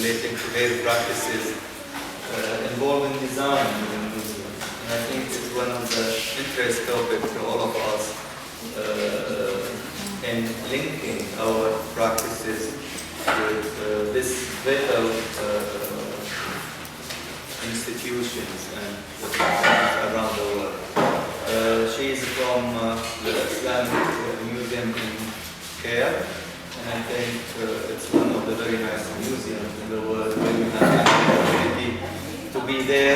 relating to their practices involving design in the museum. And I think it's one of the interest topics to all of us in linking our practices with this vital institutions and the practices around the world. She is from the Islamic Museum in Cairo, and I think it's one of the very nice museums in the world where we have the opportunity to be there,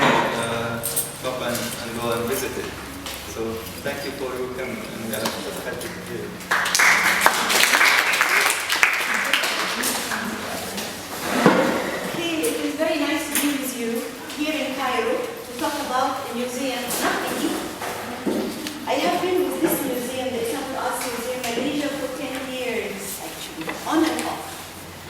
come and go and visit it. So thank you for your coming, and I'm just happy to be here. Okay, it is very nice to be with you here in Cairo to talk about a museum, not me. I have been with this museum, the Islamic Arts Museum, Malaysia for 10 years, actually, on and off.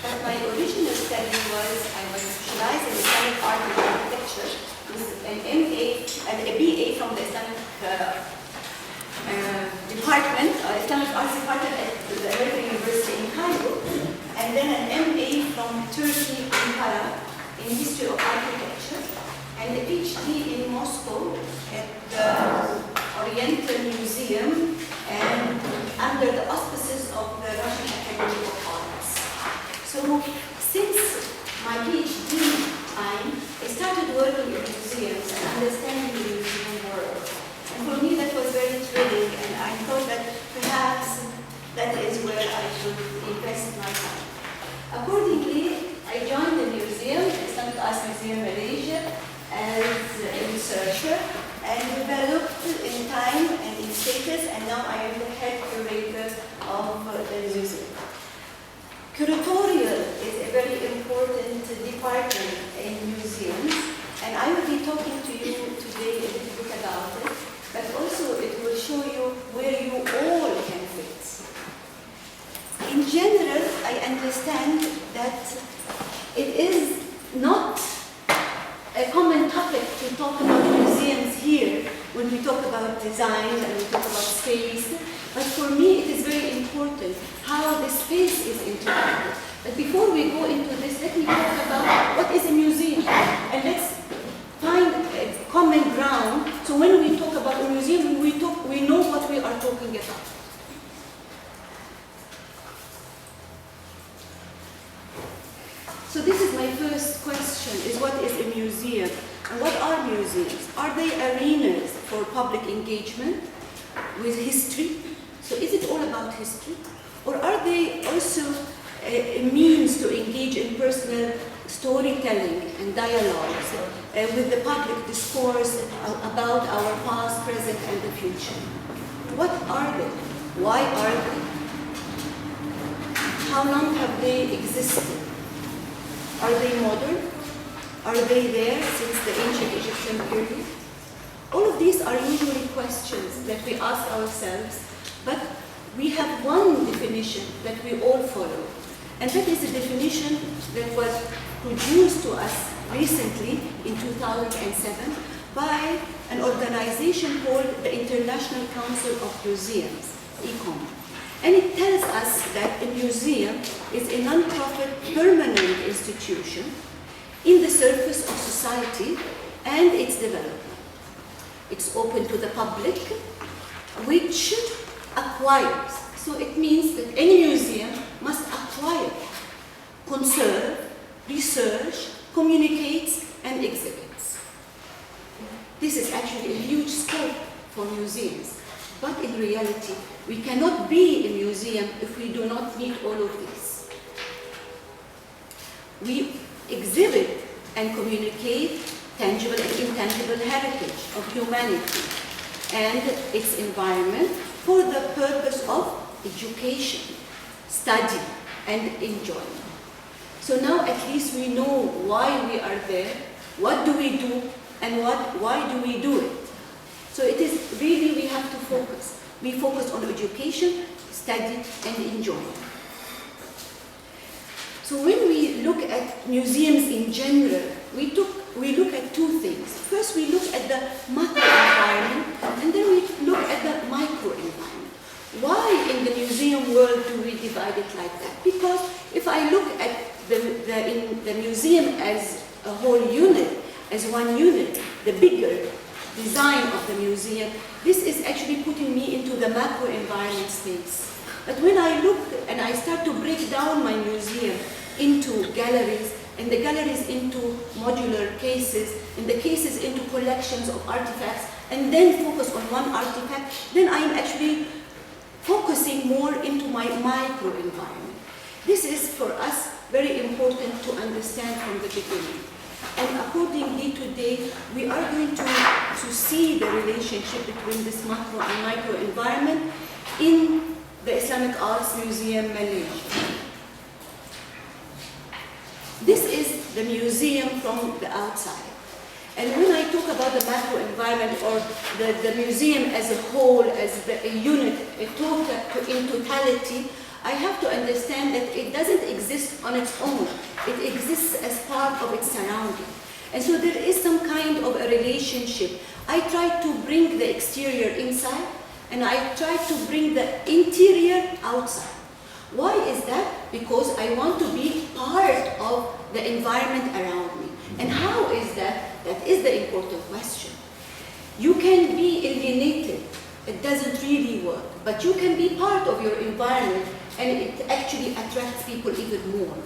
But my original study was, I was specialized in Islamic art and architecture with an MA and a BA from the Islamic department, Islamic arts department at the American University in Cairo, and then an MA from Turkey, Ankara, in history of architecture, and a PhD in Moscow at the Oriental Museum and under the auspices of the Russian Academy of Arts. So since my PhD time, I started working in museums and understanding the museum world. And for me that was very thrilling, and I thought that perhaps that is where I should invest my time. Accordingly, I joined the museum, the Islamic Arts Museum Malaysia, as a researcher, and developed in time and in status, and now I am the head curator of the museum. Curatorial is a very important department in museums, and I will be talking to you today a little bit about it, but also it will show you where you all can fit. In general, I understand that it is not a common topic to talk about museums here when we talk about design and we talk about space, but for me it is very important how the space is integrated. But before we go into this, let me talk about what is a museum, and let's find a common ground, so when we talk about a museum, we know what we are talking about. So this is my first question, is what is a museum? And what are museums? Are they arenas for public engagement with history? So is it all about history? Or are they also a means to engage in personal storytelling and dialogues with the public discourse about our past, present, and the future? What are they? Why are they? How long have they existed? Are they modern? Are they there since the ancient Egyptian period? All of these are usually questions that we ask ourselves, but we have one definition that we all follow, and that is a definition that was produced to us recently in 2007 by an organization called the International Council of Museums, ICOM. And it tells us that a museum is a non-profit permanent institution in the service of society and its development. It's open to the public, which acquires. So it means that any museum must acquire, conserve, research, communicates, and exhibits. This is actually a huge scope for museums. But in reality, we cannot be a museum if we do not meet all of these. We exhibit and communicate tangible and intangible heritage of humanity and its environment for the purpose of education, study, and enjoyment. So now at least we know why we are there, what do we do, and why do we do it. So it is really, we have to focus. We focus on education, study, and enjoyment. So when we look at museums in general, we look at two things. First, we look at the macro environment, and then we look at the micro environment. Why in the museum world do we divide it like that? Because if I look at in the museum as a whole unit, as one unit, the bigger design of the museum, this is actually putting me into the macro environment space. But when I look and I start to break down my museum into galleries, and the galleries into modular cases, and the cases into collections of artifacts, and then focus on one artifact, then I am actually focusing more into my micro environment. This is for us very important to understand from the beginning. And accordingly today, we are going to see the relationship between this macro and micro environment in the Islamic Arts Museum, Malaysia. This is the museum from the outside. And when I talk about the macro environment or the museum as a whole, as a unit, in totality, I have to understand that it doesn't exist on its own. It exists as part of its surrounding. And so there is some kind of a relationship. I try to bring the exterior inside, and I try to bring the interior outside. Why is that? Because I want to be part of the environment around me. And how is that? That is the important question. You can be alienated. It doesn't really work. But you can be part of your environment, and it actually attracts people even more.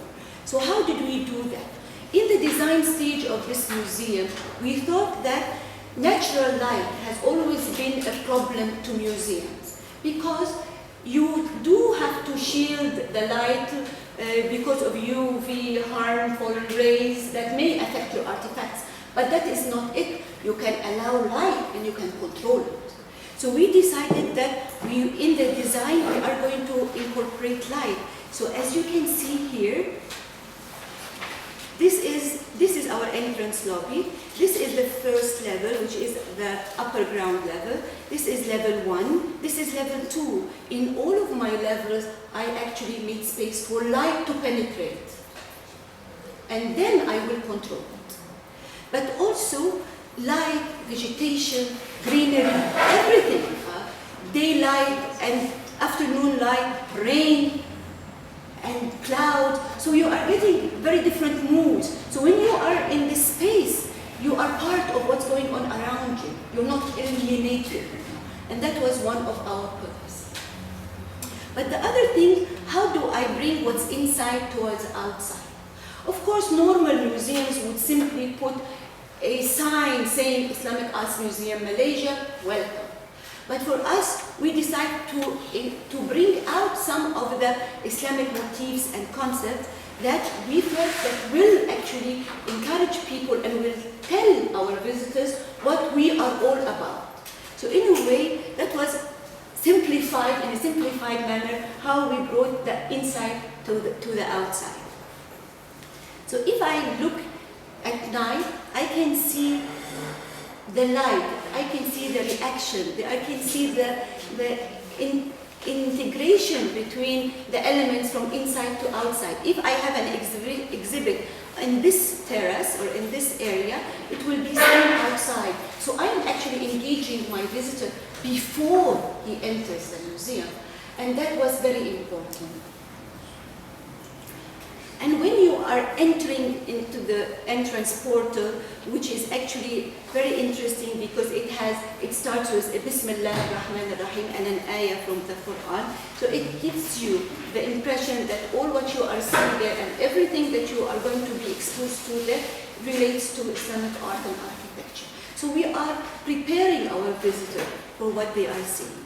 So how did we do that? In the design stage of this museum, we thought that natural light has always been a problem to museums, because you do have to shield the light because of UV harmful rays that may affect your artifacts. But that is not it. You can allow light and you can control it. So we decided that in the design, we are going to incorporate light. So as you can see here, this is our entrance lobby. This is the first level, which is the upper ground level. This is level 1. This is level 2. In all of my levels, I actually make space for light to penetrate. And then I will control it. But also, light, vegetation, greenery, everything. Daylight and afternoon light, rain, and cloud. So you are getting very different moods. So when you are in this space, you are part of what's going on around you. You're not alienated. And that was one of our purposes. But the other thing, how do I bring what's inside towards outside? Of course, normal museums would simply put a sign saying Islamic Arts Museum Malaysia, welcome. But for us, we decided to bring out some of the Islamic motifs and concepts that we felt that will actually encourage people and will tell our visitors what we are all about. So in a way, that was simplified, in a simplified manner, how we brought the inside to the outside. So if I look at night, I can see the light, I can see the reaction, I can see the integration between the elements from inside to outside. If I have an exhibit in this terrace or in this area, it will be seen outside. So I am actually engaging my visitor before he enters the museum. And that was very important. And when you are entering into the entrance portal, which is actually very interesting because it starts with Bismillah ar-Rahman ar-Rahim and an ayah from the Quran. So it gives you the impression that all what you are seeing there and everything that you are going to be exposed to there relates to Islamic art and architecture. So we are preparing our visitor for what they are seeing.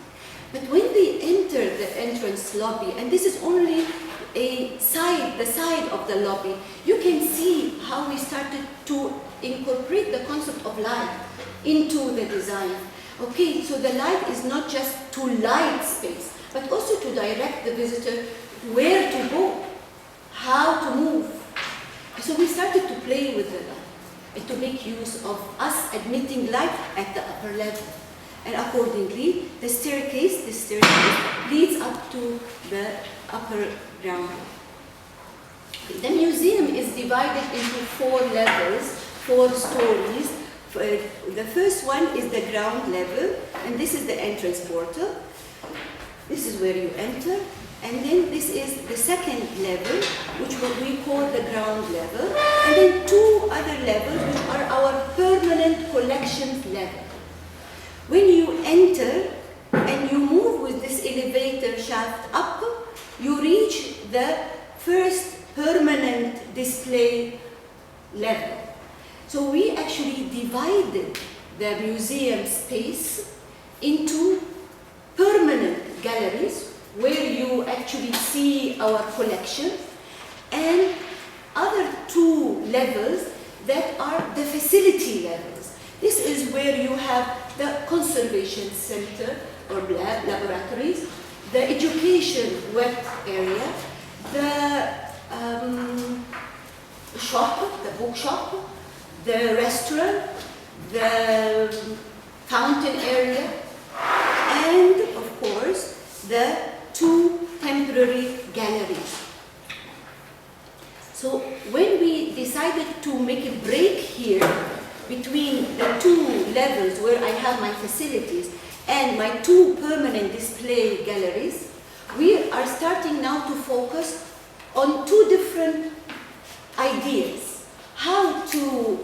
But when they enter the entrance lobby, and this is only the side of the lobby, you can see how we started to incorporate the concept of light into the design. Okay, so the light is not just to light space, but also to direct the visitor where to go, how to move. So we started to play with the light and to make use of us admitting light at the upper level. And accordingly, this staircase leads up to the upper ground. The museum is divided into 4 levels, 4 stories. The first one is the ground level, and this is the entrance portal. This is where you enter. And then this is the second level, which we call the ground level. And then two other levels, which are our permanent collections level. When you enter and you move with this elevator shaft up, you reach the first permanent display level. So we actually divided the museum space into permanent galleries where you actually see our collection, and other two levels that are the facility levels. This is where you have the conservation center or laboratories, the education web area, the shop, the bookshop, the restaurant, the fountain area, and of course the two temporary galleries. So when we decided to make a break here between the two levels where I have my facilities and my two permanent display galleries, we are starting now to focus on two different ideas. How to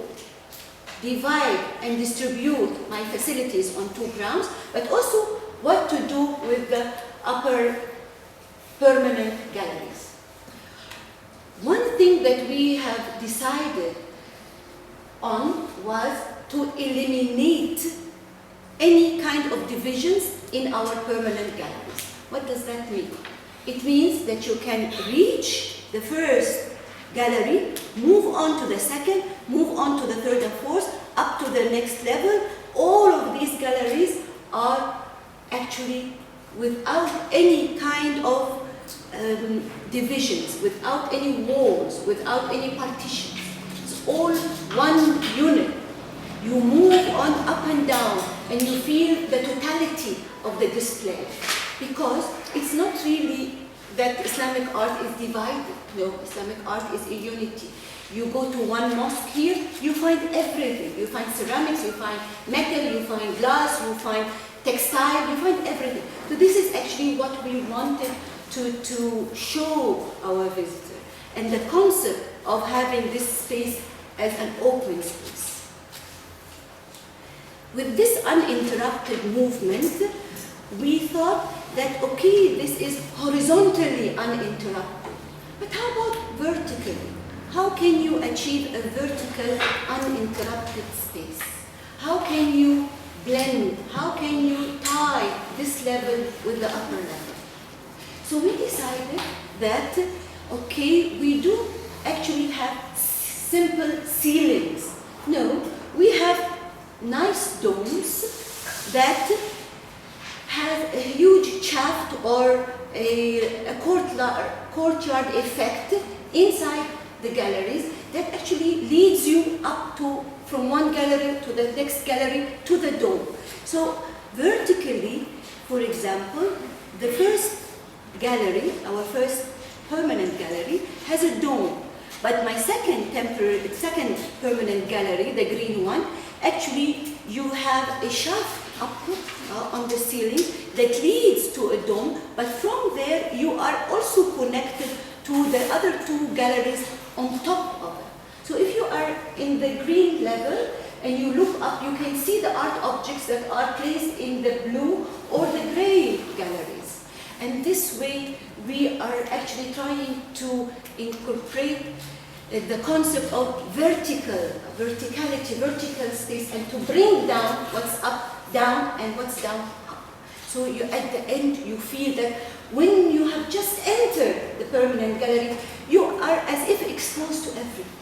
divide and distribute my facilities on two grounds, but also what to do with the upper permanent galleries. One thing that we have decided on was to eliminate any kind of divisions in our permanent galleries. What does that mean? It means that you can reach the first gallery, move on to the second, move on to the third and fourth, up to the next level. All of these galleries are actually without any kind of divisions, without any walls, without any partitions. It's all one unit. You move on up and down and you feel the totality of the display, because it's not really that Islamic art is divided. No, Islamic art is a unity. You go to one mosque here, you find everything. You find ceramics, you find metal, you find glass, you find textile, you find everything. So this is actually what we wanted to show our visitor, and the concept of having this space as an open space. With this uninterrupted movement, we thought that, okay, this is horizontally uninterrupted, but how about vertically? How can you achieve a vertical uninterrupted space? How can you blend? How can you tie this level with the upper level? So we decided that, okay, we do actually have simple ceilings. No, we have nice domes that have a huge shaft or a courtyard effect inside the galleries that actually leads you up to, from one gallery to the next gallery to the dome. So vertically, for example, the first gallery, our first permanent gallery, has a dome. But my second permanent gallery, the green one, actually you have a shaft up on the ceiling that leads to a dome, but from there you are also connected to the other two galleries on top of it. So if you are in the green level and you look up, you can see the art objects that are placed in the blue or the gray galleries. And this way we are actually trying to incorporate the concept of verticality, vertical space, and to bring down what's up, down, and what's down, up. So you, at the end, you feel that when you have just entered the permanent gallery, you are as if exposed to everything.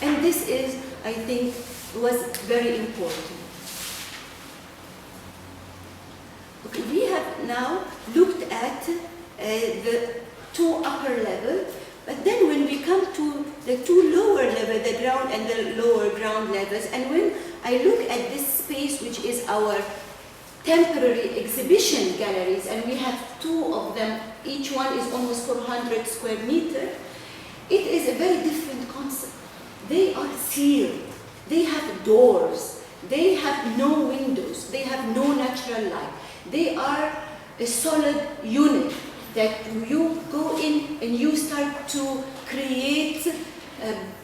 And this is, I think, was very important. Okay, we have now looked at the two upper levels, but then when we come to the two lower levels, the ground and the lower ground levels, and when I look at this space, which is our temporary exhibition galleries, and we have two of them, each one is almost 400 square meters, it is a very different concept. They are sealed, they have doors, they have no windows, they have no natural light. They are a solid unit that you go in and you start to create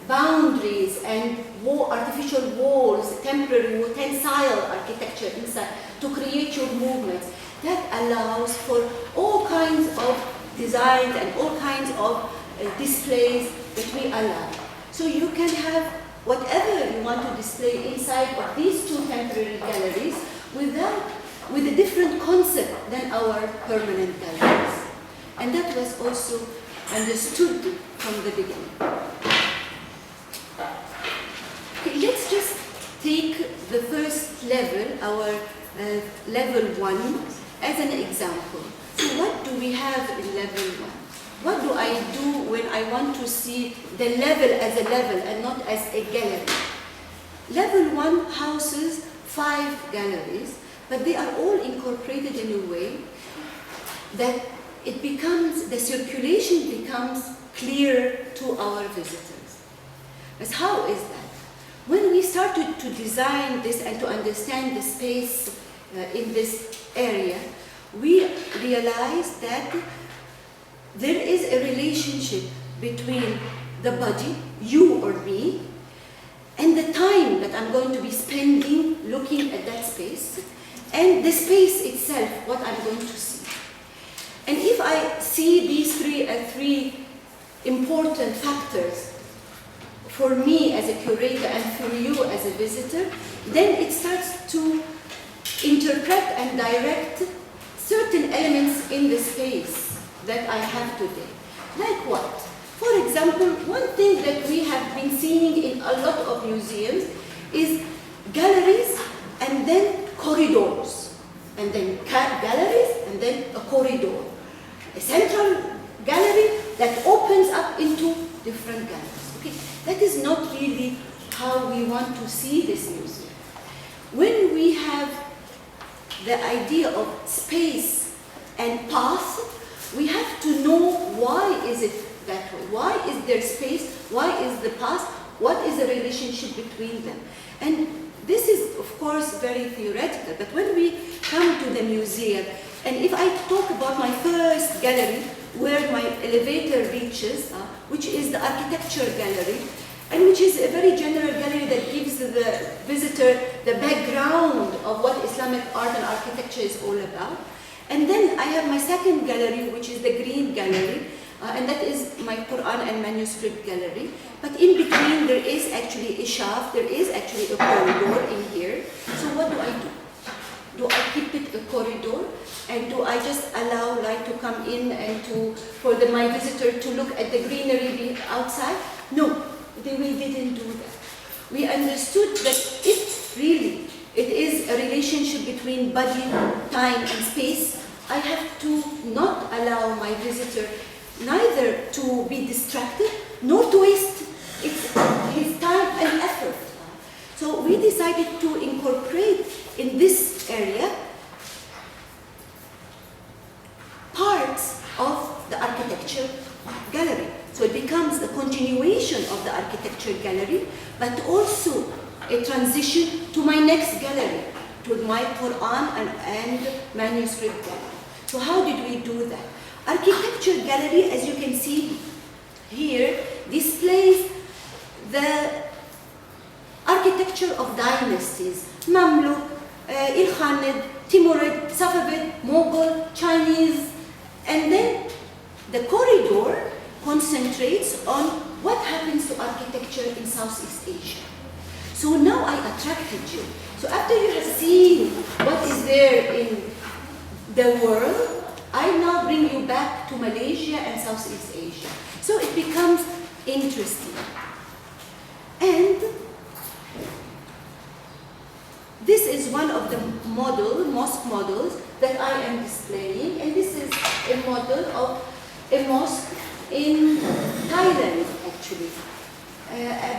boundaries and artificial walls, temporary tensile architecture inside to create your movements. That allows for all kinds of designs and all kinds of displays that we allow. So you can have whatever you want to display inside of these two temporary galleries with a different concept than our permanent galleries. And that was also understood from the beginning. Okay, let's just take the first level, our level 1, as an example. So what do we have in level 1? What do I do when I want to see the level as a level and not as a gallery? Level 1 houses 5 galleries, but they are all incorporated in a way that the circulation becomes clear to our visitors. But how is that? When we started to design this and to understand the space in this area, we realized that there is a relationship between the body, you or me, and the time that I'm going to be spending looking at that space, and the space itself, what I'm going to see. And if I see these three important factors for me as a curator and for you as a visitor, then it starts to interpret and direct certain elements in the space that I have today. Like what? For example, one thing that we have been seeing in a lot of museums is galleries and then corridors. And then galleries and then a corridor. A central gallery that opens up into different galleries. Okay? That is not really how we want to see this museum. When we have the idea of space and path, we have to know why is it that way. Why is there space? Why is the path? What is the relationship between them? And this is, of course, very theoretical, but when we come to the museum, and if I talk about my first gallery, where my elevator reaches, which is the architecture gallery, and which is a very general gallery that gives the visitor the background of what Islamic art and architecture is all about. And then I have my second gallery, which is the green gallery, and that is my Quran and manuscript gallery. But in between there is actually a shaft, there is actually a corridor in here. So what do I do? Do I keep it a corridor? And do I just allow light to come in and for my visitor to look at the greenery outside? No, we didn't do that. We understood that if really it is a relationship between body, time, and space, I have to not allow my visitor neither to be distracted nor to waste his time and effort. So we decided to incorporate in this area parts of the architecture gallery. So it becomes a continuation of the architecture gallery, but also a transition to my next gallery, to my Quran and manuscript gallery. So how did we do that? Architecture gallery, as you can see here, displays the architecture of dynasties: Mamluk, Ilkhanid, Timurid, Safavid, Mughal, Chinese, and then the corridor concentrates on what happens to architecture in Southeast Asia. So now I attracted you. So after you have seen what is there in the world, I now bring you back to Malaysia and Southeast Asia. So it becomes interesting. And this is one of the mosque models that I am displaying, and this is a model of a mosque in Thailand, actually,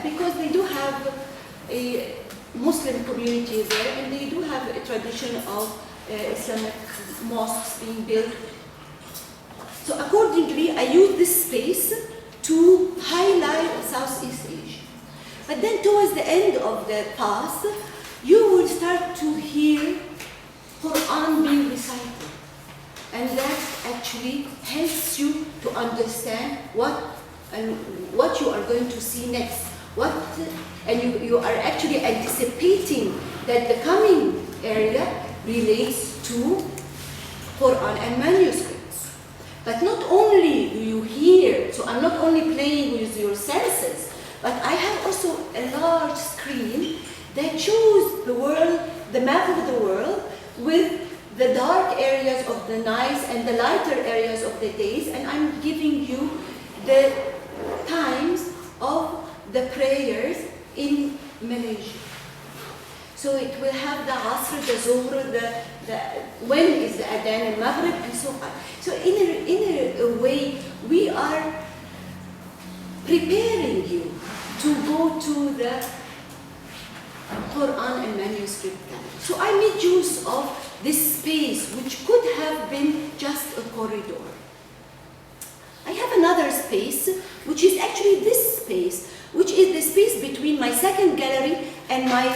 because they do have a Muslim community there, and they do have a tradition of Islamic mosques being built. So accordingly, I use this space to highlight Southeast Asia. But then towards the end of the path, you will start to hear Quran being recited. And that actually helps you to understand what and what you are going to see next. And you are actually anticipating that the coming area relates to Quran and manuscripts. But not only do you hear, so I'm not only playing with your senses, but I have also a large screen that shows the world, the map of the world, with the dark areas of the nights and the lighter areas of the days, and I'm giving you the times of the prayers in Malaysia. So it will have the Asr, the Zuhr, when is the Adhan and Maghrib, and so on. So in a way, we are preparing you to go to the Quran and manuscript gallery. So I made use of this space, which could have been just a corridor. I have another space, which is actually this space, which is the space between my second gallery and my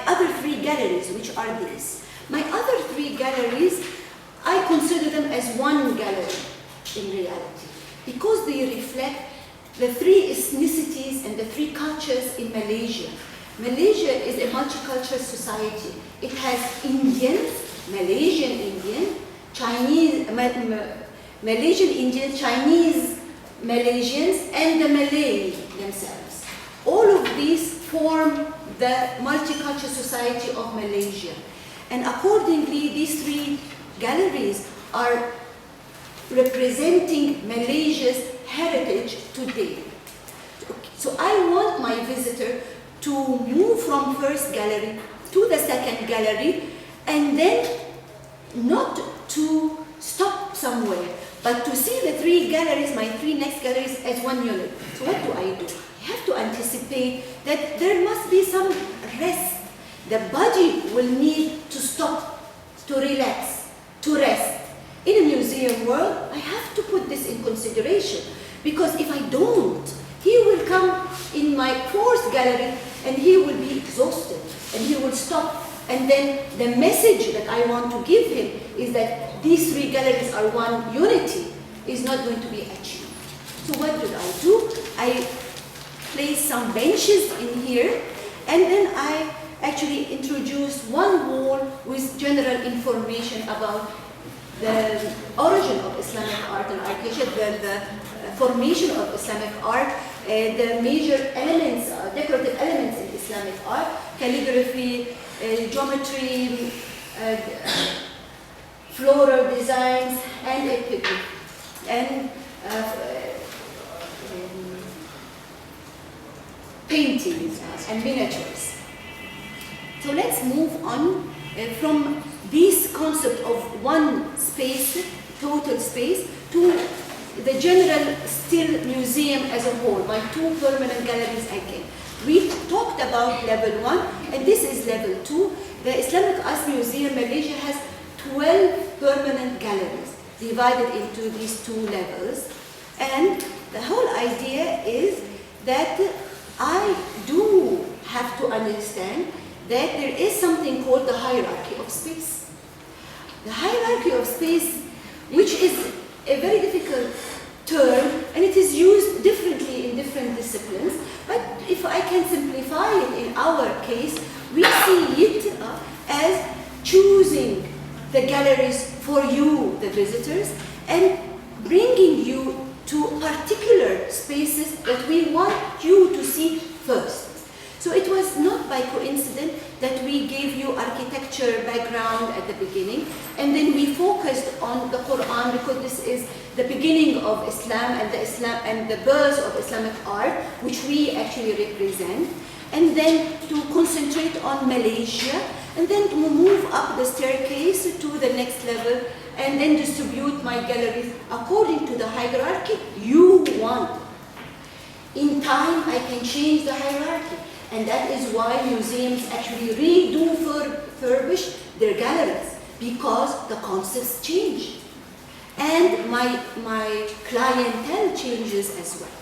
other three galleries, which are these. My other three galleries, I consider them as one gallery in reality, because they reflect the three ethnicities and the three cultures in Malaysia. Malaysia is a multicultural society. It has Indians, Malaysian Indian, Chinese, Malaysian Indian, Chinese Malaysians, and the Malay themselves. All of these form the multicultural society of Malaysia. And accordingly, these three galleries are representing Malaysia's heritage today. So I want my visitor to move from first gallery to the second gallery, and then not to stop somewhere, but to see the three galleries, my three next galleries, as one unit. So what do? I have to anticipate that there must be some rest. The body will need to stop, to relax, to rest. In a museum world, I have to put this in consideration, because if I don't, he will come in my fourth gallery and he will be exhausted and he will stop. And then the message that I want to give him is that these three galleries are one unity, is not going to be achieved. So what did I do? I placed some benches in here, and then I actually introduced one wall with general information about the origin of Islamic art and architecture, the formation of Islamic art, the major elements, decorative elements in Islamic art, calligraphy, geometry, floral designs, and epigraphy, and paintings and miniatures. So let's move on from this concept of one space, total space, to the general still museum as a whole, my two permanent galleries again. We talked about level 1, and this is level 2. The Islamic Art Museum Malaysia has 12 permanent galleries divided into these two levels. And the whole idea is that I do have to understand that there is something called the hierarchy of space. The hierarchy of space, which is a very difficult term, and it is used differently in different disciplines, but if I can simplify it in our case, we see it as choosing the galleries for you, the visitors, and bringing you to particular spaces that we want you to see first. So it was not by coincidence that we gave you architecture background at the beginning, and then we focused on the Quran, because this is the beginning of Islam and the birth of Islamic art, which we actually represent, and then to concentrate on Malaysia, and then to move up the staircase to the next level, and then distribute my galleries according to the hierarchy you want. In time, I can change the hierarchy. And that is why museums actually refurbish their galleries, because the concepts change. And my clientele changes as well.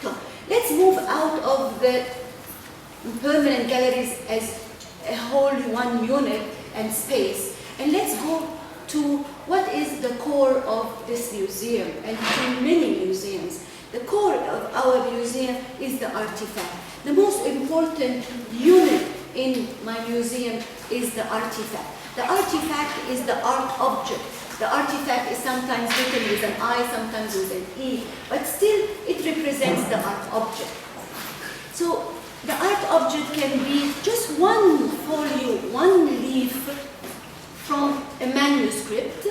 So let's move out of the permanent galleries as a whole one unit and space. And let's go to what is the core of this museum, and in many museums. The core of our museum is the artifact. The most important unit in my museum is the artifact. The artifact is the art object. The artifact is sometimes written with an I, sometimes with an E, but still it represents the art object. So the art object can be just one folio, one leaf from a manuscript,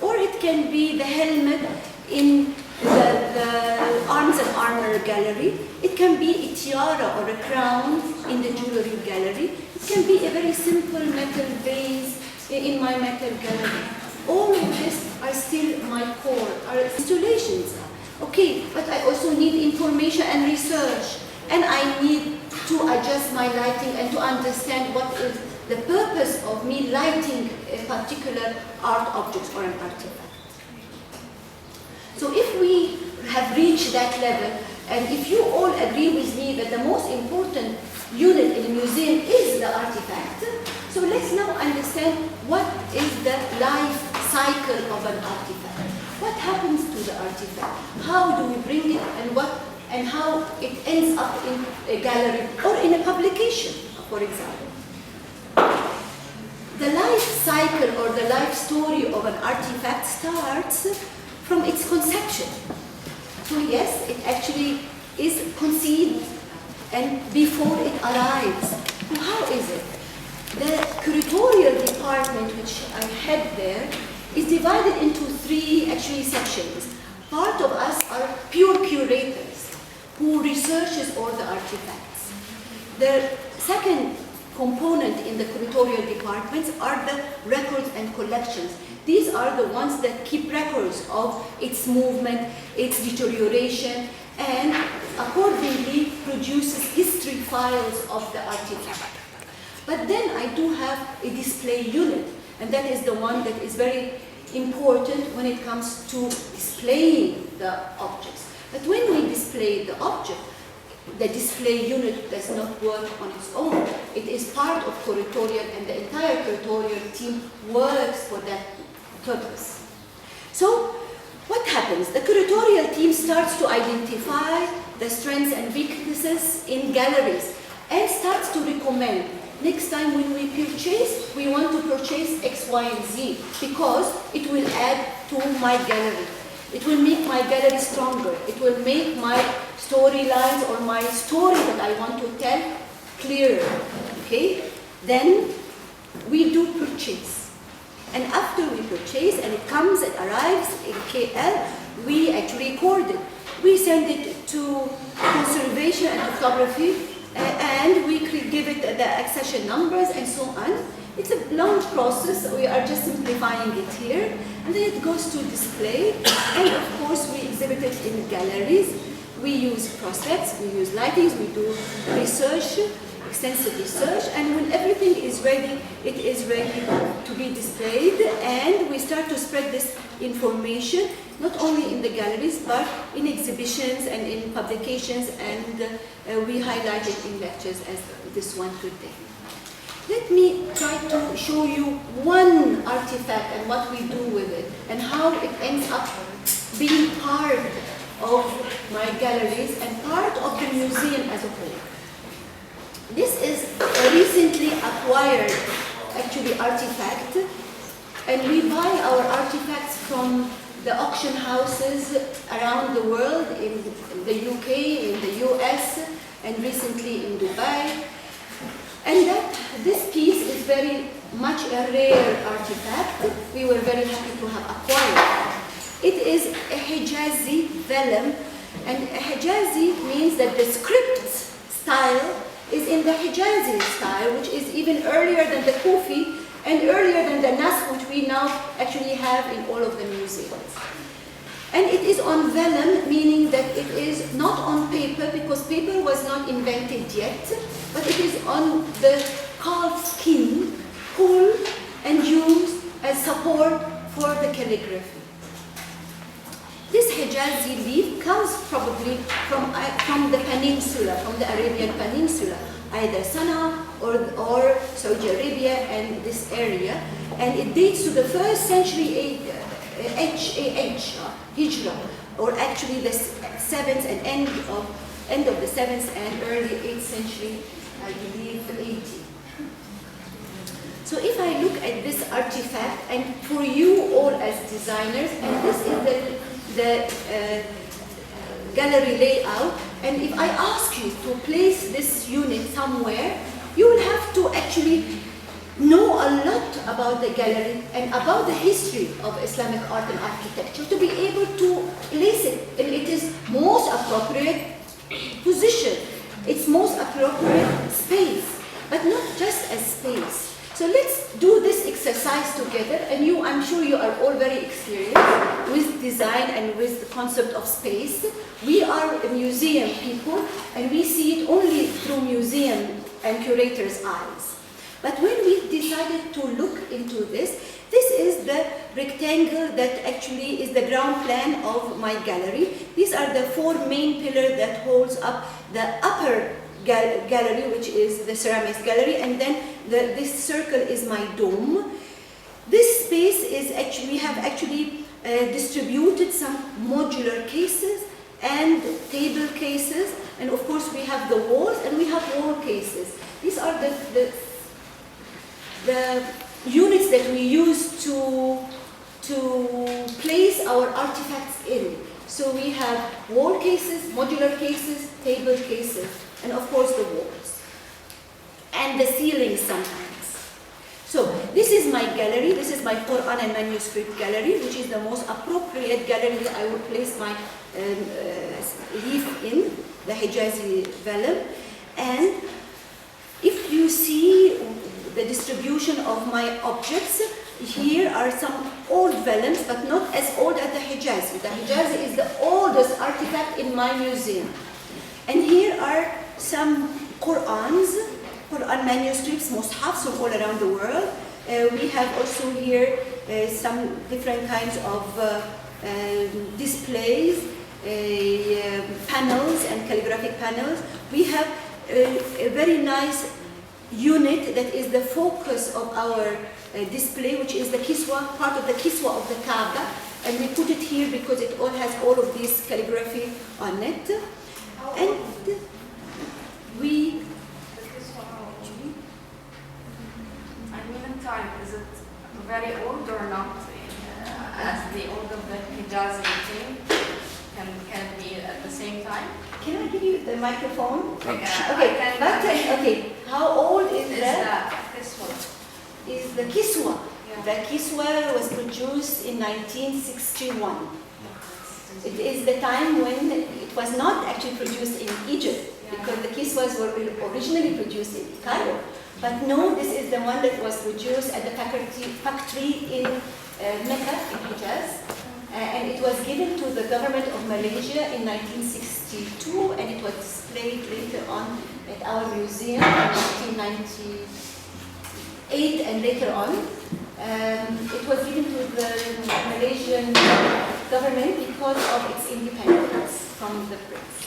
or it can be the helmet in the Arms and Armor gallery. It can be a tiara or a crown in the jewelry gallery. It can be a very simple metal vase in my metal gallery. All of this are still my core, are installations. Okay, but I also need information and research, and I need to adjust my lighting and to understand what is the purpose of me lighting a particular art object or an artifact. So if we have reached that level, and if you all agree with me that the most important unit in a museum is the artifact, so let's now understand what is the life cycle of an artifact. What happens to the artifact? How do we bring it, and how it ends up in a gallery or in a publication, for example. The life cycle or the life story of an artifact starts from its conception. So yes, it actually is conceived and before it arrives. So how is it? The curatorial department, which I head there, is divided into three actually sections. Part of us are pure curators who researches all the artifacts. The second component in the curatorial departments are the records and collections. These are the ones that keep records of its movement, its deterioration, and accordingly produces history files of the artifact. But then I do have a display unit, and that is the one that is very important when it comes to displaying the objects. But when we display the object, the display unit does not work on its own. It is part of curatorial, and the entire curatorial team works for that purpose. So what happens? The curatorial team starts to identify the strengths and weaknesses in galleries and starts to recommend, next time when we purchase, we want to purchase X, Y, and Z because it will add to my gallery. It will make my gallery stronger. It will make my storylines or my story that I want to tell clearer. Okay? Then we do purchase. And after we purchase and it comes, it arrives in KL, we actually record it. We send it to conservation and photography, and we give it the accession numbers and so on. It's a long process. We are just simplifying it here. And then it goes to display. And of course, we exhibit it in galleries. We use prospects, we use lightings, we do research, extensive research. And when everything is ready, it is ready to be displayed. And we start to spread this information, not only in the galleries, but in exhibitions and in publications. And we highlight it in lectures as this one today. Let me try to show you one artifact and what we do with it and how it ends up being part of my galleries and part of the museum as a whole. This is a recently acquired actually artifact, and we buy our artifacts from the auction houses around the world, in the UK, in the US, and recently in Dubai. And this piece is very much a rare artifact. We were very happy to have acquired it. It is a Hijazi vellum, and Hijazi means that the script style is in the Hijazi style, which is even earlier than the Kufi and earlier than the Nas, which we now actually have in all of the museums. And it is on vellum, meaning that it is not on paper, because paper was not invented yet, but it is on the calf skin, pulled and used as support for the calligraphy. This Hijazi leaf comes probably from the peninsula, from the Arabian Peninsula, either Sana'a or Saudi Arabia and this area, and it dates to the 1st century Hijra, or actually the 7th and end of the 7th and early 8th century, I believe 80. So if I look at this artifact, and for you all as designers, and this is the gallery layout, and if I ask you to place this unit somewhere, you will have to actually know a lot about the gallery and about the history of Islamic art and architecture to be able to place it in its most appropriate position, its most appropriate space, but not just as space. So let's do this exercise together, and I'm sure you are all very experienced with design and with the concept of space. We are museum people, and we see it only through museum and curators' eyes. But when we decided to look into this is the rectangle that actually is the ground plan of my gallery. These are the 4 main pillars that holds up the upper gallery, which is the ceramics gallery, and then this circle is my dome. This space is actually, we have actually distributed some modular cases and table cases, and of course we have the walls and we have wall cases. These are the units that we use to place our artifacts in. So we have wall cases, modular cases, table cases, and of course the walls. And the ceilings sometimes. So this is my gallery, this is my Quran and manuscript gallery, which is the most appropriate gallery that I would place my leaf in, the Hijazi vellum. And if you see the distribution of my objects, here are some old vellums, but not as old as the Hijazi. The Hijazi is the oldest artifact in my museum. And here are some Quran manuscripts, mushafs from all around the world. We have also here some different kinds of displays, panels and calligraphic panels. We have a very nice unit that is the focus of our display, which is the kiswa, part of the kiswa of the Kaaba, and we put it here because it all has all of this calligraphy on it. And we in time, is it very old or not? As the old of the Hijazi thing can it be at the same time? Can I give you the microphone? Okay, okay. How old is that? Kiswa. Is the kiswa. Yeah. The kiswa was produced in 1961. It is the time when it was not actually produced in Egypt, because the kiswas were originally produced in Cairo. But no, this is the one that was produced at the factory in Mecca, in Hijaz. And it was given to the government of Malaysia in 1962, and it was displayed later on at our museum in 1998 and later on. It was given to the Malaysian government because of its independence from the Brits.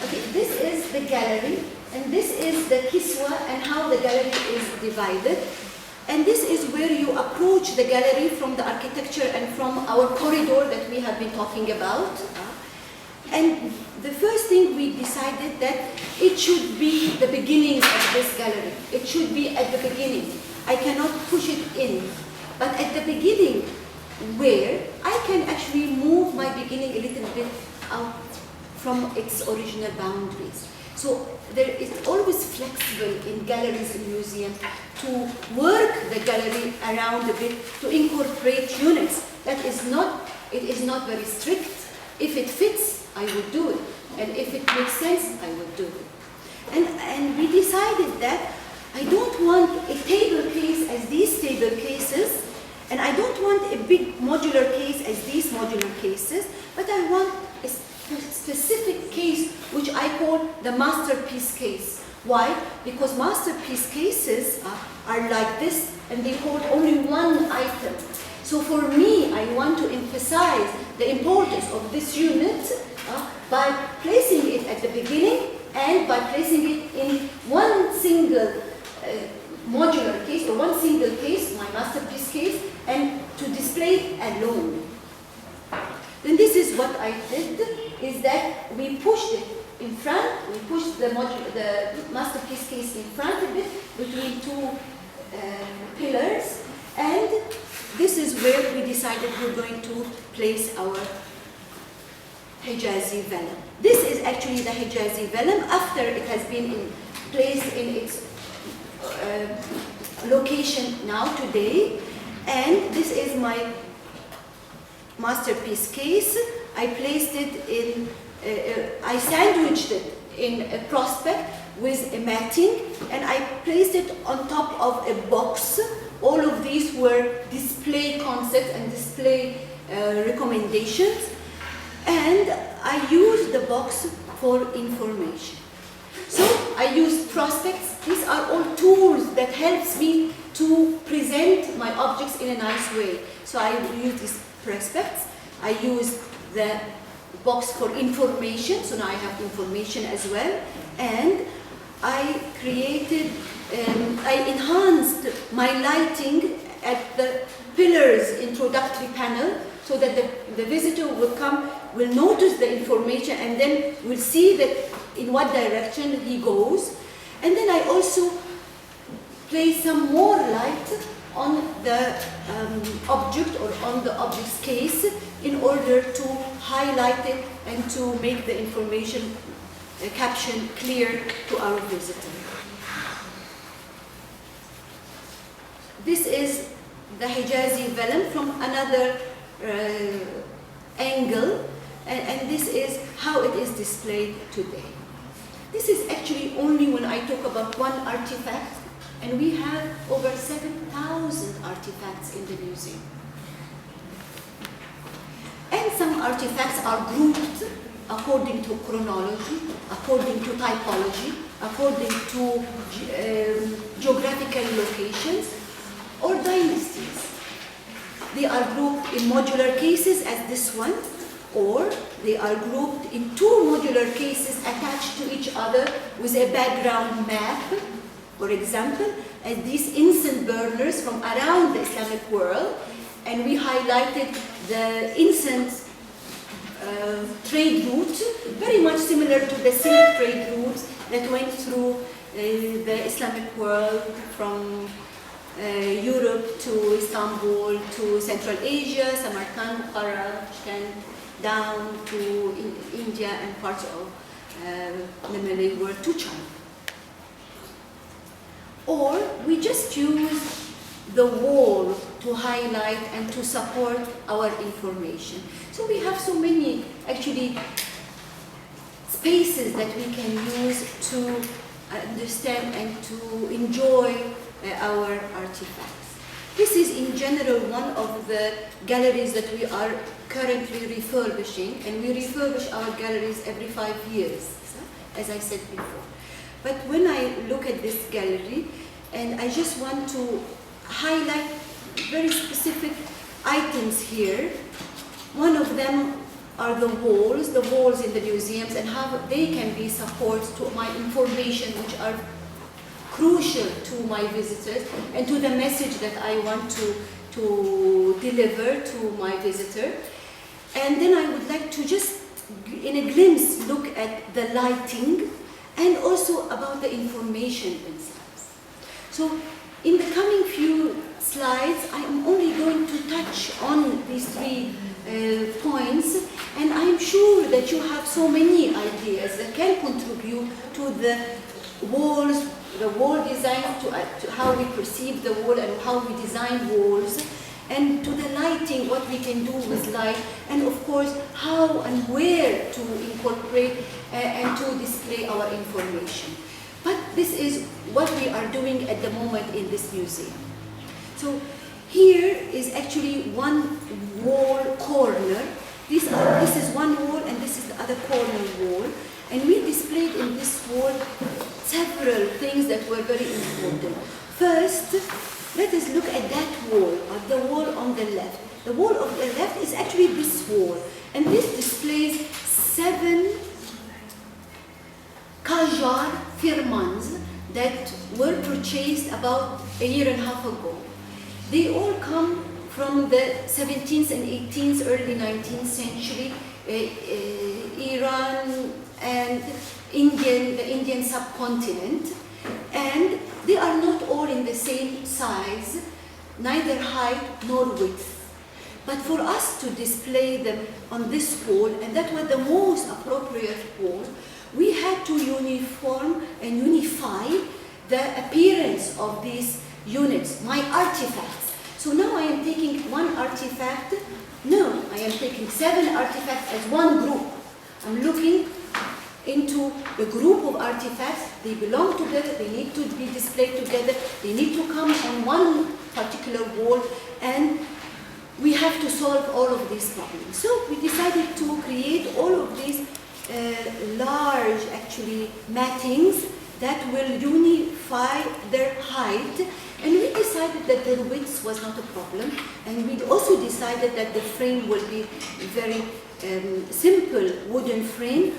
Okay, this is the gallery, and this is the kiswa and how the gallery is divided. And this is where you approach the gallery from the architecture and from our corridor that we have been talking about. And the first thing we decided that it should be the beginning of this gallery. It should be at the beginning. I cannot push it in. But at the beginning, where I can actually move my beginning a little bit out from its original boundaries. So there is always flexible in galleries and museums to work the gallery around a bit, to incorporate units. It is not very strict. If it fits, I would do it. And if it makes sense, I would do it. And we decided that I don't want a table case as these table cases, and I don't want a big modular case as these modular cases, but I want a specific case which I call the masterpiece case. Why? Because masterpiece cases are like this, and they hold only one item. So for me, I want to emphasize the importance of this unit by placing it at the beginning and by placing it in one single modular case or one single case, my masterpiece case, and to display it alone. Then this is what I did, is that we pushed it in front, we pushed the masterpiece case in front of it between two pillars, and this is where we decided we're going to place our Hijazi vellum. This is actually the Hijazi vellum after it has been placed in its location now today, and this is my masterpiece case. I placed it in, I sandwiched it in a prospect with a matting, and I placed it on top of a box. All of these were display concepts and display recommendations, and I used the box for information. So I used prospects. These are all tools that helps me to present my objects in a nice way. So I use these prospects. I use the box for information, so now I have information as well. And I created, I enhanced my lighting at the pillars introductory panel, so that the visitor will come, will notice the information, and then will see that in what direction he goes. And then I also place some more light on the object or on the object's case in order to highlight it and to make the information caption clear to our visitor. This is the Hijazi vellum from another angle, and this is how it is displayed today. This is actually only when I talk about one artifact, and we have over 7,000 artifacts in the museum. And some artifacts are grouped according to chronology, according to typology, according to geographical locations or dynasties. They are grouped in modular cases as this one, or they are grouped in two modular cases attached to each other with a background map. For example, as these incense burners from around the Islamic world, and we highlighted the incense trade route, very much similar to the silk trade routes that went through the Islamic world from Europe to Istanbul to Central Asia, Samarkand, Bukhara, down to India and parts of the Malay world to China. Or we just use the wall to highlight and to support our information. So we have so many actually spaces that we can use to understand and to enjoy our artifacts. This is in general one of the galleries that we are currently refurbishing, and we refurbish our galleries every 5 years, as I said before. But when I look at this gallery, and I just want to highlight very specific items here. One of them are the walls in the museums, and how they can be supports to my information, which are crucial to my visitors and to the message that I want to deliver to my visitor. And then I would like to just, in a glimpse, look at the lighting and also about the information themselves. So in the coming few slides, I am only going to touch on these 3 points, and I'm sure that you have so many ideas that can contribute to the walls, the wall design, to how we perceive the wall and how we design walls, and to the lighting, what we can do with light, and of course, how and where to incorporate and to display our information. But this is what we are doing at the moment in this museum. So here is actually one wall corner. This is one wall and this is the other corner wall. And we displayed in this wall several things that were very important. First, let us look at that wall, or the wall on the left. The wall on the left is actually this wall. And this displays 7 Qajar firmans that were purchased purchased about a year and a half ago. They all come from the 17th and 18th, early 19th century, Iran and the Indian subcontinent, and they are not all in the same size, neither height nor width. But for us to display them on this wall, and that was the most appropriate wall, we had to uniform and unify the appearance of these units, my artifacts. So now I am taking one artifact. No, I am taking 7 artifacts as one group. I'm looking into a group of artifacts. They belong together, they need to be displayed together, they need to come on one particular wall, and we have to solve all of these problems. So we decided to create all of these large, actually, mattings that will unify their height, and we decided that the width was not a problem, and we also decided that the frame will be very simple wooden frame,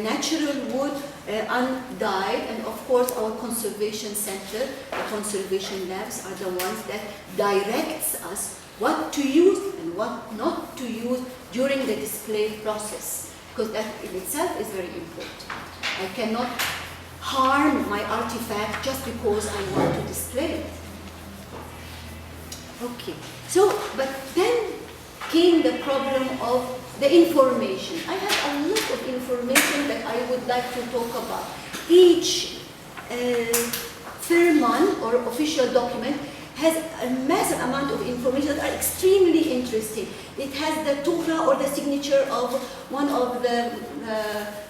natural wood, undyed, and of course our conservation center, the conservation labs are the ones that directs us what to use and what not to use during the display process, because that in itself is very important. I cannot harm my artifact just because I want to display it. Okay, so, but then came the problem of the information. I have a lot of information that I would like to talk about. Each firman or official document has a massive amount of information that are extremely interesting. It has the tuhra or the signature of one of the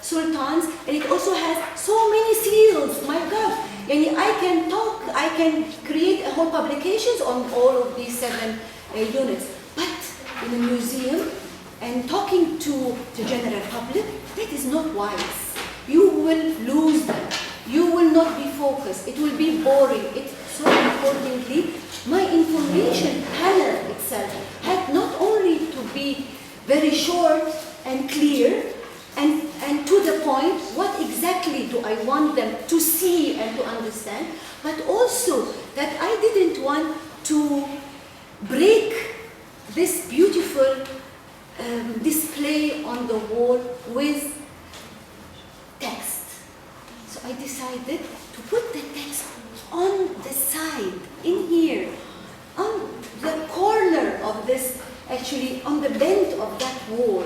sultans, and it also has so many seals. My God, I can talk, I can create a whole publications on all of these 7 units. But in a museum and talking to the general public, that is not wise. You will lose them. You will not be focused. It will be boring. So importantly, my information panel itself had not only to be very short and clear and to the point, what exactly do I want them to see and to understand, but also that I didn't want to break this beautiful display on the wall with text. So I decided to put the text on the side, in here, on the corner of this, actually on the bend of that wall.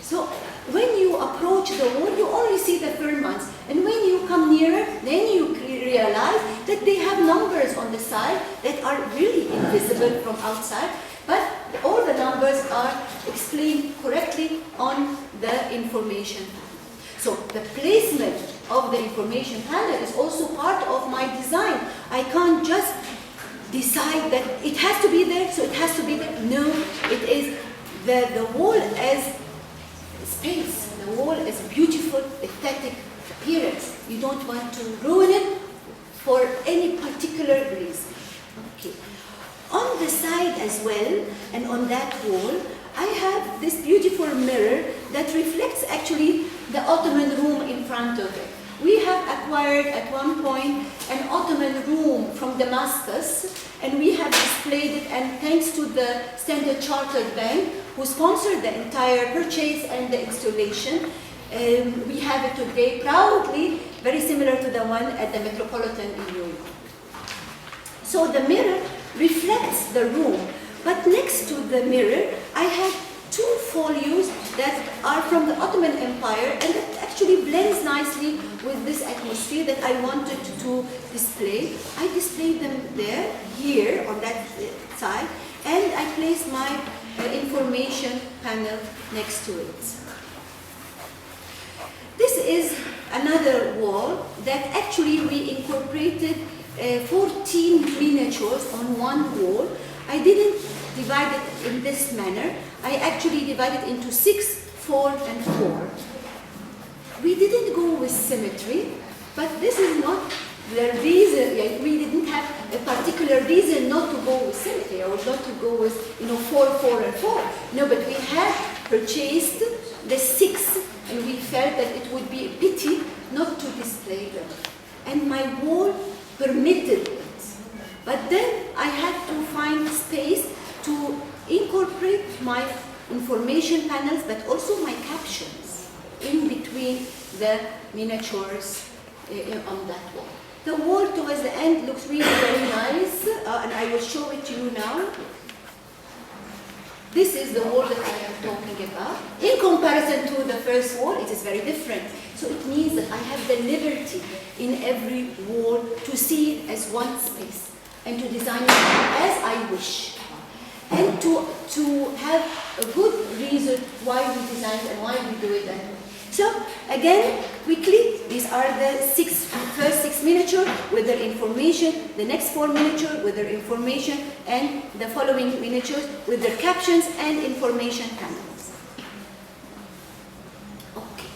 So when you approach the wall, you only see the firmans, and when you come nearer, then you realize that they have numbers on the side that are really invisible from outside, but all the numbers are explained correctly on the information panel. So the placement of the information panel is also part of my design. I can't just decide that it has to be there, so it has to be there. No, it is the wall as space, the wall as a beautiful, aesthetic appearance. You don't want to ruin it for any particular reason. Okay. On the side as well, and on that wall, I have this beautiful mirror that reflects actually the Ottoman room in front of it. We have acquired at one point an Ottoman room from Damascus, and we have displayed it, and thanks to the Standard Chartered Bank, who sponsored the entire purchase and the installation, we have it today proudly, very similar to the one at the Metropolitan in New York. So the mirror reflects the room, but next to the mirror, I had 2 folios that are from the Ottoman Empire, and that actually blends nicely with this atmosphere that I wanted to display. I displayed them there, here, on that side, and I placed my information panel next to it. This is another wall that actually we incorporated 14 miniatures on one wall. I didn't divide it in this manner. I actually divided into 6, 4, and 4. We didn't go with symmetry, but this is not the reason. We didn't have a particular reason not to go with symmetry or not to go with 4, 4, and 4. No, but we had purchased the 6, and we felt that it would be a pity not to display them. And my wall permitted them. information panels, but also my captions in between the miniatures on that wall. The wall towards the end looks really very nice, and I will show it to you now. This is the wall that I am talking about. In comparison to the first wall, it is very different. So it means that I have the liberty in every wall to see it as one space and to design it as I wish. And to have a good reason why we design it and why we do it that way. So again, quickly, these are the first six miniatures with their information, the next 4 miniatures with their information, and the following miniatures with their captions and information panels. Okay.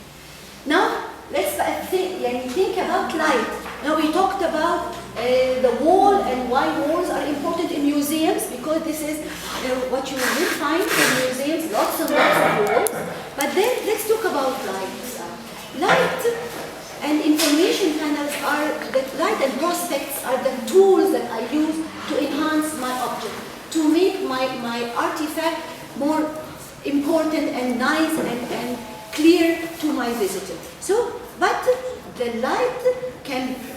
Now, let's think about light. Now we talked about the wall and why walls are important in museums, because this is what you will find in museums, lots and lots of walls. But then let's talk about light. Light and information panels are, light and prospects are the tools that I use to enhance my object, to make my artifact more important and nice and clear to my visitor. So, but the light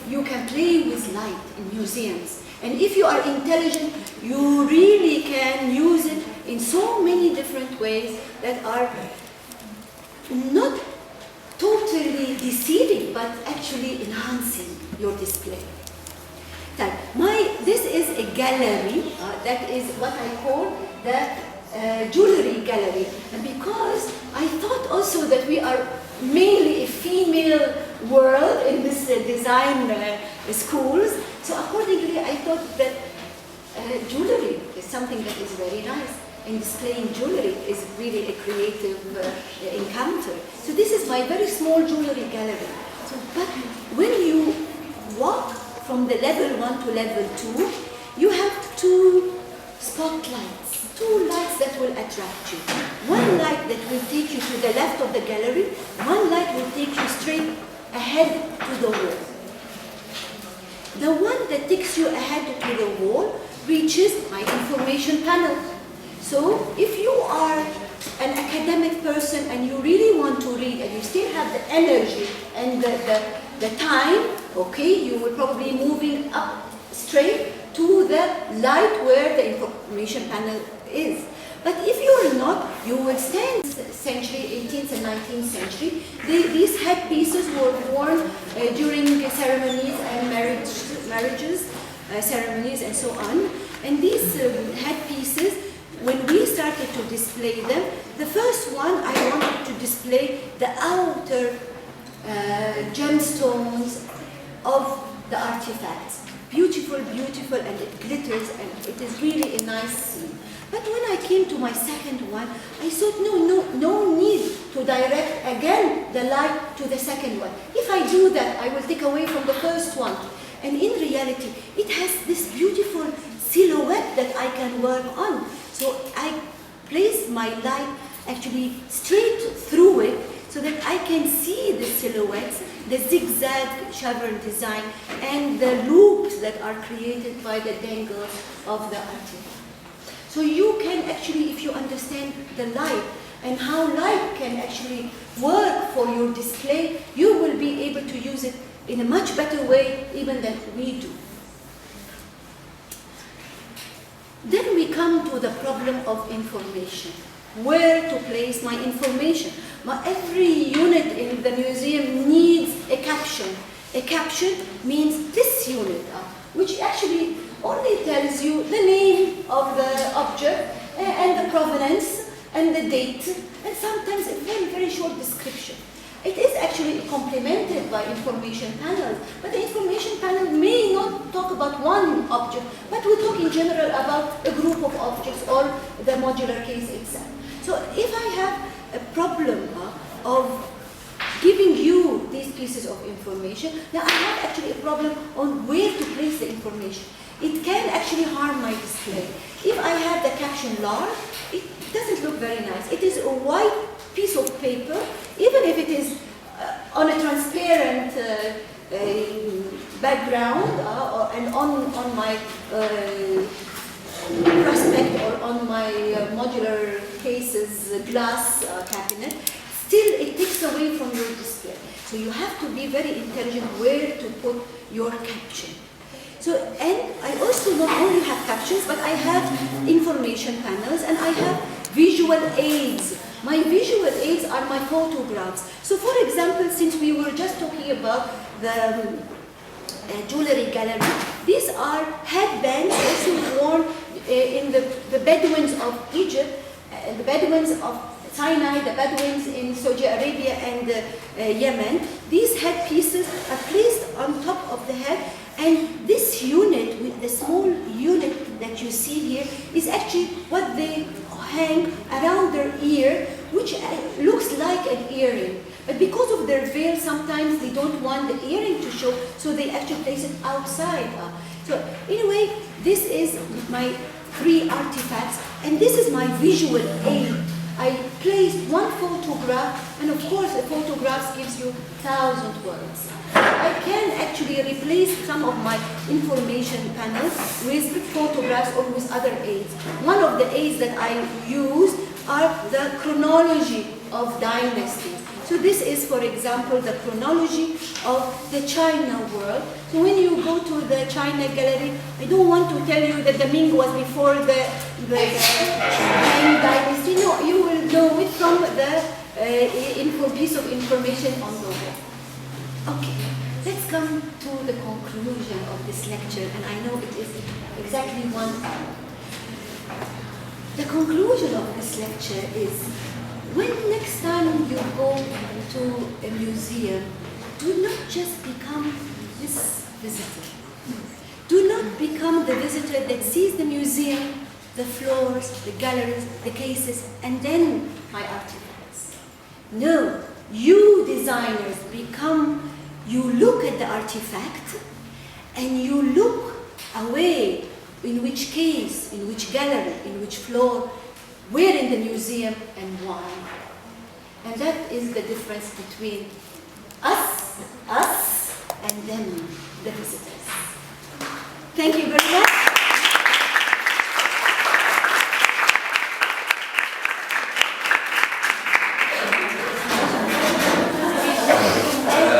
you can play with light in museums. And if you are intelligent, you really can use it in so many different ways that are not totally deceiving, but actually enhancing your display. This is a gallery, that is what I call the jewelry gallery. And because I thought also that we are mainly a female world in this design schools, so accordingly I thought that jewelry is something that is very nice, and displaying jewelry is really a creative encounter. So this is my very small jewelry gallery. So, but when you walk from the level 1 to level 2, you have 2 spotlights, 2 lights that will attract you. One light that will take you to the left of the gallery, one light will take you straight ahead to the wall. The one that takes you ahead to the wall reaches my information panel. So if you are an academic person and you really want to read and you still have the energy and the time, okay, you will probably moving up straight to the light where the information panel is. But if you are not, you will stand century, 18th and 19th century. These headpieces were worn during ceremonies and marriages, ceremonies and so on. And these headpieces, when we started to display them, the first one I wanted to display the outer gemstones of the artifacts. Beautiful, beautiful, and it glitters, and it is really a nice scene. But when I came to my second one, I thought, no need to direct again the light to the second one. If I do that, I will take away from the first one. And in reality, it has this beautiful silhouette that I can work on. So I place my light actually straight through it so that I can see the silhouettes, the zigzag chevron design, and the loops that are created by the dangles of the artifact. So you can actually, if you understand the light and how light can actually work for your display, you will be able to use it in a much better way even than we do. Then we come to the problem of information. Where to place my information? Every unit in the museum needs a caption. A caption means this unit, which actually only tells you the name of the object and the provenance and the date, and sometimes a very, very short description. It is actually complemented by information panels, but the information panel may not talk about one object, but we talk in general about a group of objects or the modular case itself. So if I have a problem of giving you these pieces of information, now I have actually a problem on where to place the information. It can actually harm my display. If I have the caption large, it doesn't look very nice. It is a white piece of paper, even if it is on a transparent background and on my prospect or on my modular cases, glass cabinet, still it takes away from your display. So you have to be very intelligent where to put your caption. So, and I also not only have captions, but I have information panels and I have visual aids. My visual aids are my photographs. So for example, since we were just talking about the jewelry gallery, these are headbands also worn in the Bedouins of Egypt, the Bedouins of Sinai, the Bedouins in Saudi Arabia and Yemen. These headpieces are placed on top of the head, and this unit, with the small unit that you see here, is actually what they hang around their ear, which looks like an earring. But because of their veil, sometimes they don't want the earring to show, so they actually place it outside. So anyway, this is my 3 artifacts, and this is my visual aid. I placed one photograph, and of course a photograph gives you 1,000 words. I can actually replace some of my information panels with photographs or with other aids. One of the aids that I use are the chronology of dynasties. So this is, for example, the chronology of the China world. So when you go to the China gallery, I don't want to tell you that the Ming was before the Tang dynasty. No, you will know it from the piece of information on the wall. Okay, let's come to the conclusion of this lecture, and I know it is exactly 1 hour. The conclusion of this lecture is, when next time you go to a museum, do not just become this visitor. Do not become the visitor that sees the museum, the floors, the galleries, the cases, and then my artifacts. No, you designers you look at the artifact and you look away in which case, in which gallery, in which floor, where in the museum, and why. And that is the difference between us, and them, the visitors. Thank you very much.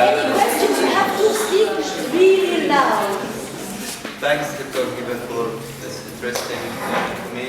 Any questions, you have to speak really loud. Thanks, Dr. Heba, for this interesting information.